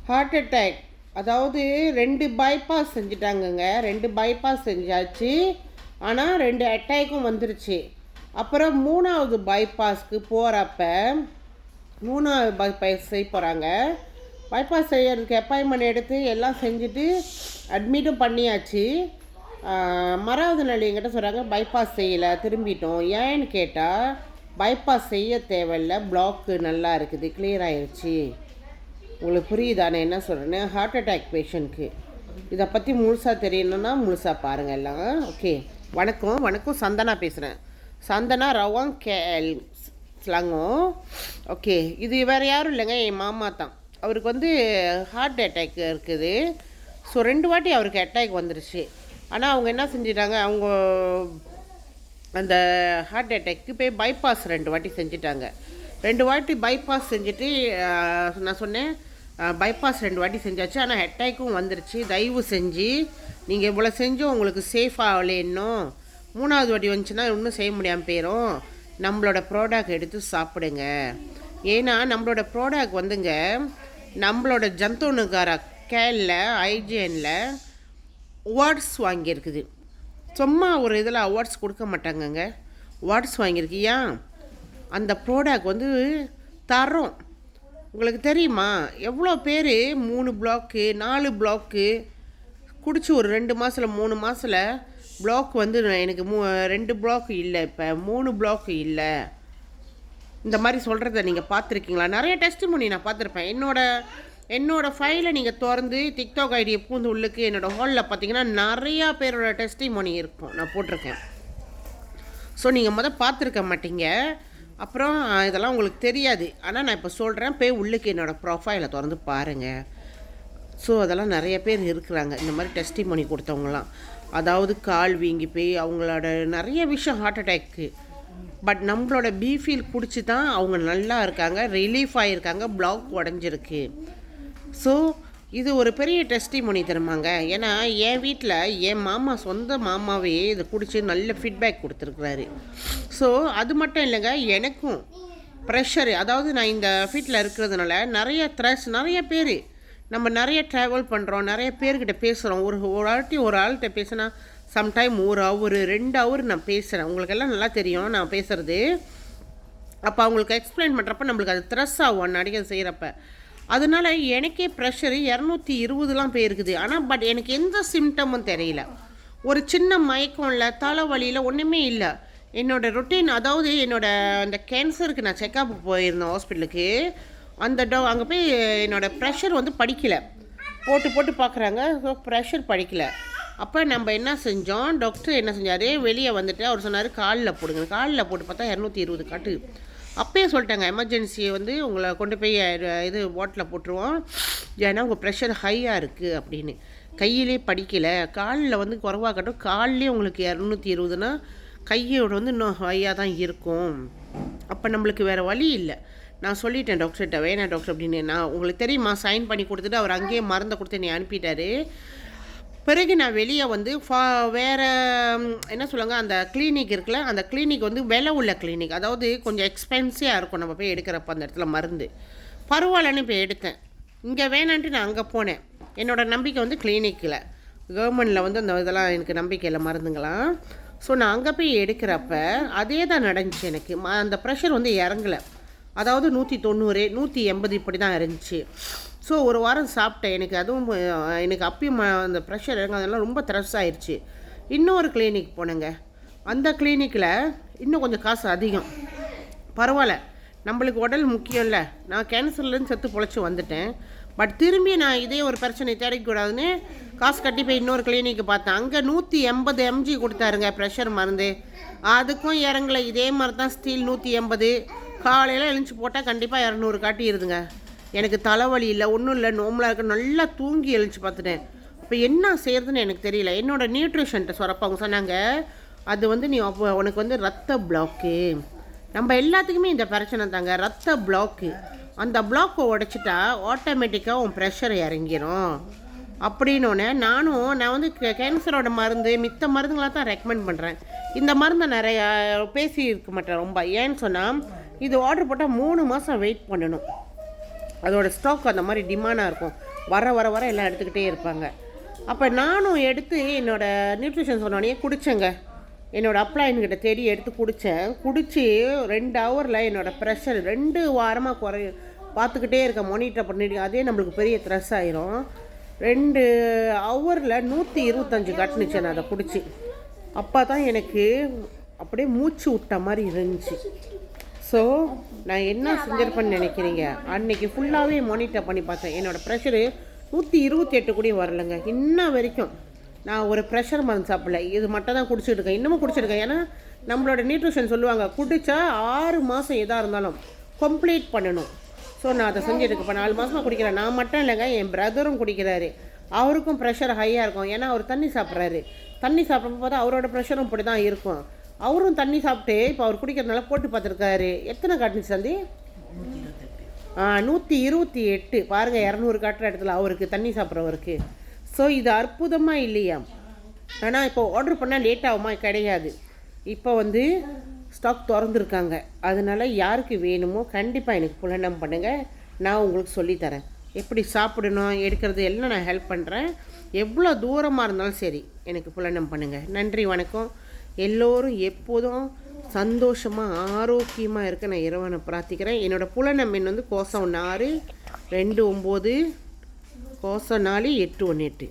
Heart attack. அதாவது 2 bypass செஞ்சுட்டாங்கங்க. 2 bypass செஞ்சாச்சு. ஆனால் 2 அட்டாக்கும் வந்துருச்சு. அப்புறம் 3வது பைபாஸ்க்கு போகிறப்ப 3வது பைபாஸ் செய்ய போகிறாங்க. பைபாஸ் செய்யறதுக்கு அப்பாயின்மெண்ட் எடுத்து எல்லாம் செஞ்சுட்டு அட்மிட்டும் பண்ணியாச்சு. மறாவது நாள் என்கிட்ட சொல்கிறாங்க பைபாஸ் செய்யலை, திரும்பிட்டோம். ஏன்னு கேட்டால் பைபாஸ் செய்ய தேவையில்லை, பிளாக்கு நல்லா இருக்குது, கிளியர் ஆயிடுச்சு. உங்களுக்கு புரியுதா நான் என்ன சொல்கிறேன்னு? ஹார்ட் அட்டாக் பேஷண்ட்க்கு இதை பற்றி முழுசாக தெரியணுன்னா முழுசாக பாருங்கள் எல்லாம். ஓகே, வணக்கம். சந்தனா பேசுகிறேன். Chandana Rawang KL Selangor. Okay, இது வேறு யாரும் இல்லைங்க, என் மாமா தான். அவருக்கு வந்து ஹார்ட் அட்டாக் இருக்குது. ஸோ 2 வாட்டி அவருக்கு அட்டாக் வந்துருச்சு. ஆனால் அவங்க என்ன செஞ்சிட்டாங்க, அவங்க அந்த ஹார்ட் அட்டாக்கு போய் பைபாஸ் 2 வாட்டி செஞ்சிட்டாங்க. 2 வாட்டி பைபாஸ் செஞ்சுட்டு நான் சொன்னேன் பைபாஸ் 2 வாட்டி செஞ்சாச்சு. ஆனால் அட்டாக்கும் வந்துருச்சு. தயவு செஞ்சு நீங்கள் இவ்வளோ செஞ்சும் உங்களுக்கு சேஃப் ஆகலை. இன்னும் 3வது வாட்டி வந்துச்சுன்னா இன்னும் செய்ய முடியாமல் போயிடும். நம்மளோட ப்ராடக்ட் எடுத்து சாப்பிடுங்க. ஏன்னா நம்மளோட ப்ராடக்ட் வந்துங்க நம்மளோட ஜந்தோனுக்கார கேலில் ஐஜிஎனில் அவார்ட்ஸ் வாங்கியிருக்குது. சும்மா ஒரு இதில் அவார்ட்ஸ் கொடுக்க மாட்டாங்கங்க, அவார்ட்ஸ் வாங்கியிருக்கு. ஏன் அந்த ப்ராடக்ட் வந்து தரோம். உங்களுக்கு தெரியுமா எவ்வளோ பேர் 3 பிளாக்கு 4 பிளாக்கு குடிச்சு ஒரு 2 மாதத்தில் 3 மாதத்தில் பிளாக் வந்து எனக்கு 2 பிளாக் இல்லை, இப்போ 3 பிளாக் இல்லை. இந்த மாதிரி சொல்கிறத நீங்கள் பார்த்துருக்கீங்களா? நிறைய டெஸ்டிமோனி நான் பார்த்துருப்பேன். என்னோடய ஃபைலை நீங்கள் திறந்து டிக்டாக் ஐடியை பூந்து உள்ளுக்கு என்னோடய ஹாலில் பார்த்தீங்கன்னா நிறையா பேரோட டெஸ்டிமோனி இருக்கும், நான் போட்டிருக்கேன். ஸோ நீங்கள் பார்த்துருக்க மாட்டீங்க. அப்புறம் இதெல்லாம் உங்களுக்கு தெரியாது. ஆனால் நான் இப்போ சொல்கிறேன், போய் உள்ளுக்கு என்னோடய ப்ரொஃபைலை திறந்து பாருங்கள். ஸோ அதெல்லாம் நிறைய பேர் இருக்கிறாங்க இந்த மாதிரி டெஸ்டிமோனி கொடுத்தவங்களாம். அதாவது கால் வீங்கி போய் அவங்களோட நிறைய விஷயம் ஹார்ட் அட்டாக்கு. பட் நம்மளோட பீஃபீல் குடிச்சு தான் அவங்க நல்லா இருக்காங்க, ரிலீஃப் ஆகியிருக்காங்க, பிளாக் உடஞ்சிருக்கு. ஸோ இது ஒரு பெரிய டெஸ்டிமோனி தருமாங்க. ஏன்னா என் வீட்டில் என் மாமா, சொந்த மாமாவே இதை குடித்து நல்ல ஃபீட்பேக் கொடுத்துருக்குறாரு. ஸோ அது மட்டும் இல்லைங்க, எனக்கும் ப்ரெஷரு. அதாவது நான் இந்த ஃபீல்டில் இருக்கிறதுனால நிறைய பேர் நம்ம நிறைய ட்ராவல் பண்ணுறோம், நிறைய பேர்கிட்ட பேசுகிறோம். ஒரு ஆள்கிட்ட பேசினா சம்டைம் 1 ஹவர் 2 ஹவர் நான் பேசுகிறேன். உங்களுக்கெல்லாம் நல்லா தெரியும் நான் பேசுகிறது. அப்போ அவங்களுக்கு எக்ஸ்பிளைன் பண்ணுறப்ப நம்மளுக்கு அது த்ரெஸ் ஆகும் நடிகை செய்கிறப்ப. அதனால எனக்கே ப்ரெஷரு 220 போயிருக்குது. ஆனால் பட் எனக்கு எந்த சிம்டமும் தெரியல. ஒரு சின்ன மயக்கம் இல்லை, தலைவலியில் ஒன்றுமே இல்லை. என்னோடய ரொட்டீன், அதாவது அந்த கேன்சருக்கு நான் செக்கப் போயிருந்தேன் ஹாஸ்பிட்டலுக்கு. அங்கே போய் என்னோடய ப்ரெஷர் வந்து படிக்கலை, போட்டு பார்க்குறாங்க. ஸோ ப்ரெஷர் படிக்கலை. அப்போ நம்ம என்ன செஞ்சோம், டாக்டர் என்ன செஞ்சார், வெளியே வந்துட்டு அவர் சொன்னார் காலில் போடுங்க. காலில் போட்டு பார்த்தா 220 காட்டு. அப்பயே சொல்லிட்டாங்க எமர்ஜென்சியை வந்து உங்களை கொண்டு போய் இது வாட்டில் போட்டுருவோம், ஏன்னா உங்கள் ப்ரெஷர் ஹையாக இருக்குது அப்படின்னு. கையிலே படிக்கலை, காலில் வந்து குறைவாக கட்டும். காலிலே உங்களுக்கு 220னா கையோட வந்து இன்னும் ஹையாக தான் இருக்கும். அப்போ நம்மளுக்கு வேறு வழி இல்லை. நான் சொல்லிட்டேன் டாக்டர்கிட்ட, வேணாம் டாக்டர் அப்படின்னு. நான் உங்களுக்கு தெரியுமா சைன் பண்ணி கொடுத்துட்டு அவர் அங்கேயே மருந்தை கொடுத்து என்னை அனுப்பிட்டார். பிறகு நான் வெளியே வந்து வேறு என்ன சொல்லுங்க, அந்த கிளினிக் இருக்குல்ல, அந்த கிளினிக் வந்து விலை உள்ள கிளினிக், அதாவது கொஞ்சம் எக்ஸ்பென்சிவாக இருக்கும் நம்ம போய் எடுக்கிறப்ப அந்த இடத்துல மருந்து. பரவாயில்லன்னு இப்போ எடுத்தேன். இங்கே வேணான்ட்டு நான் அங்கே போனேன். என்னோடய நம்பிக்கை வந்து கிளினிக்கில், கவர்மெண்டில் வந்து அந்த இதெல்லாம் எனக்கு நம்பிக்கை இல்லை மருந்துங்களாம். ஸோ நான் அங்கே போய் எடுக்கிறப்ப அதே தான் நடந்துச்சு. எனக்கு அந்த ப்ரெஷர் வந்து இறங்கலை. அதாவது 190 180 இப்படி தான் இருந்துச்சு. ஸோ ஒரு வாரம் சாப்பிட்டேன். எனக்கு அப்பயும் அந்த ப்ரெஷர் இறங்காதெல்லாம் ரொம்ப த்ரெஸ் ஆயிடுச்சு. இன்னொரு கிளினிக் போனேங்க. அந்த கிளினிக்கில் இன்னும் கொஞ்சம் காசு அதிகம். பரவாயில்ல, நம்மளுக்கு உடல் முக்கியம் இல்லை. நான் கேன்சர்லேருந்து செத்து பொழைச்சி வந்துட்டேன். பட் திரும்பி நான் இதே ஒரு பிரச்சனை தேடிக்கூடாதுன்னு காசு கட்டி போய் இன்னொரு கிளினிக்கு பார்த்தேன். அங்கே 180 mg கொடுத்தாருங்க ப்ரெஷர் மருந்து. அதுக்கும் இறங்கலை. இதே மாதிரி தான் ஸ்டீல் 180. காலையில் எழுந்துச்சி போட்டால் கண்டிப்பாக 200 காட்டிடுதுங்க. எனக்கு தலைவலி இல்லை, ஒன்றும் இல்லை, நோம்பலாக இருக்க, நல்லா தூங்கி எழுந்துச்சி பார்த்துட்டேன். இப்போ என்ன செய்கிறதுன்னு எனக்கு தெரியல. என்னோடய நியூட்ரிஷன்ட்ட சொல்கிறப்ப அவங்க சொன்னாங்க, அது வந்து நீ உனக்கு வந்து ரத்த பிளாக்கு. நம்ம எல்லாத்துக்குமே இந்த பிரச்சனை தாங்க, ரத்த பிளாக்கு. அந்த பிளாக்கை உடைச்சிட்டா ஆட்டோமேட்டிக்காக உன் ப்ரெஷர் இறங்கிடும் அப்படின்னோடனே நான் வந்து கேன்சரோட மருந்து மித்த மருந்துங்களாக தான் ரெக்கமெண்ட் பண்ணுறேன். இந்த மருந்தை நிறையா பேசி இருக்க மாட்டேன் ரொம்ப. ஏன்னு சொன்னால் இது ஆர்டர் போட்டால் 3 மாதம் வெயிட் பண்ணணும். அதோடய ஸ்டாக் அந்த மாதிரி டிமாண்டாக இருக்கும். வர வர வர எல்லாம் எடுத்துக்கிட்டே இருப்பாங்க. அப்போ நானும் எடுத்து என்னோடய நியூட்ரிஷன் சொன்னோடனே குடித்தேங்க. என்னோடய அப்ளைன்கிட்ட தேடி எடுத்து குடித்து 2 ஹவரில் என்னோடய ப்ரெஷர் 2 வாரமாக பார்த்துக்கிட்டே இருக்கேன், மானிட்டர் பண்ணிட்டு. அதே நம்மளுக்கு பெரிய த்ரெஸ் ஆயிரும். 2 ஹவரில் 125 கட்டுனுச்சு நான் அதை குடிச்சு. அப்போ தான் எனக்கு அப்படியே மூச்சு விட்ட மாதிரி இருந்துச்சு. ஸோ நான் என்ன செஞ்சிருப்பேன்னு நினைக்கிறீங்க? அன்றைக்கி ஃபுல்லாகவே மானிட்டர் பண்ணி பார்த்தேன். என்னோடய ப்ரெஷரு 128 கூட வரலைங்க. இன்ன வரைக்கும் நான் ஒரு ப்ரெஷர் மருந்து சாப்பிடல. இது மட்டும் தான் குடிச்சிட்டு இருக்கேன், இன்னமும் குடிச்சிருக்கேன். ஏன்னா நம்மளோட நியூட்ரிஷன் சொல்லுவாங்க, குடித்தா 6 மாதம் எதாக இருந்தாலும் கம்ப்ளீட் பண்ணணும். ஸோ நான் அதை செஞ்சுட்டு இப்போ 4 மாதமாக குடிக்கிறேன். நான் மட்டும் இல்லைங்க, என் பிரதரும் குடிக்கிறாரு. அவருக்கும் ப்ரெஷர் ஹையாக இருக்கும். ஏன்னா அவர் தண்ணி சாப்பிட்றாரு. தண்ணி சாப்பிடும் போது அவரோட ப்ரெஷரும் இப்படி தான் இருக்கும். அவரும் தண்ணி சாப்பிட்டு இப்போ அவர் குடிக்கிறதுனால போட்டு பார்த்துருக்காரு. எத்தனை காட்டுச்சு சந்தி? 128. பாருங்கள், 200 காட்டுற இடத்துல அவருக்கு தண்ணி சாப்பிட்றவருக்கு. ஸோ இது அற்புதமாக இல்லையா? ஆனால் இப்போ ஆர்டர் பண்ணால் லேட் ஆகுமா? கிடையாது. இப்போ ஸ்டாக் திறந்துருக்காங்க. அதனால் யாருக்கு வேணுமோ கண்டிப்பாக எனக்கு புலனம் பண்ணுங்கள். நான் உங்களுக்கு சொல்லித்தரேன் எப்படி சாப்பிடணும், எடுக்கிறது எல்லாம் நான் ஹெல்ப் பண்ணுறேன். எவ்வளோ தூரமாக இருந்தாலும் சரி எனக்கு புலனம் பண்ணுங்கள். நன்றி, வணக்கம். எல்லோரும் எப்போதும் சந்தோஷமாக ஆரோக்கியமாக இருக்க நான் இறைவனை பிரார்த்திக்கிறேன். என்னோடய புலனம் எண் கோசம் 4 29 கோசம் 4 818.